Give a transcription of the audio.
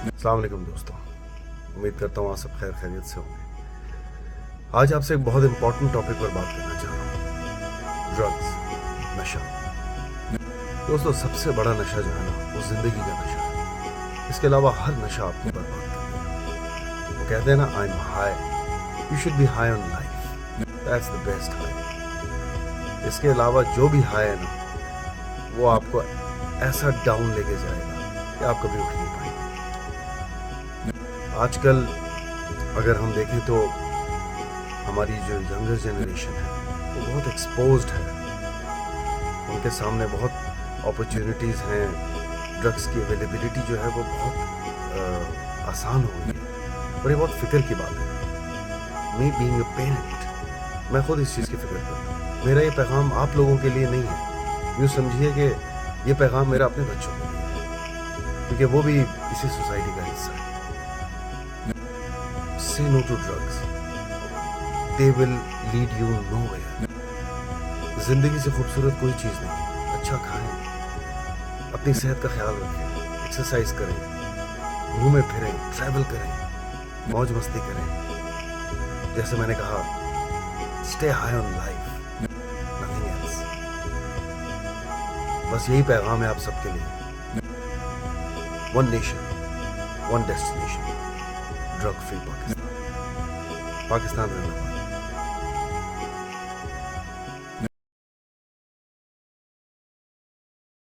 السلام علیکم دوستوں، امید کرتا ہوں آپ سب خیر خیریت سے ہوں گے۔ آج آپ سے ایک بہت امپورٹنٹ ٹاپک پر بات کرنا چاہ رہا ہوں، ڈرگز، نشہ۔ دوستوں، سب سے بڑا نشہ جو ہے نا، وہ زندگی کا نشہ ہے۔ اس کے علاوہ ہر نشہ آپ کو برباد کر دے گا۔ وہ کہتے ہیں نا، I am high, you should be high on life, that's the best high. اس کے علاوہ جو بھی ہائی ہے نا، وہ آپ کو ایسا ڈاؤن لے کے جائے گا کہ آپ کبھی اٹھ نہیں پائیں گے۔ آج کل اگر ہم دیکھیں تو ہماری جو ینگر جنریشن ہے وہ بہت ایکسپوزڈ ہے، ان کے سامنے بہت اپرچونٹیز ہیں، ڈرگس کی اویلیبلٹی جو ہے وہ بہت آسان ہو گئی ہے، اور یہ بہت فکر کی بات ہے۔ می بینگ اے پیرنٹ، میں خود اس چیز کی فکر کرتا ہوں۔ میرا یہ پیغام آپ لوگوں کے لیے نہیں ہے، یوں سمجھیے کہ یہ پیغام میرا اپنے بچوں کے لیے ہے، کیونکہ وہ بھی اسی سوسائٹی کا حصہ ہے۔ Say no to drugs. They will lead you nowhere. زندگی سے خوبصورت کوئی چیز نہیں۔ اچھا کھائیں، اپنی صحت کا خیال رکھیں، ایکسرسائز کریں، گھومیں پھریں، ٹریول کریں، موج مستی کریں۔ جیسے میں نے کہا، stay high on life, nothing else. بس یہی پیغام ہے آپ سب کے لیے۔ One nation, one destination. Drug free Pakistan, Pakistan زندہ باد۔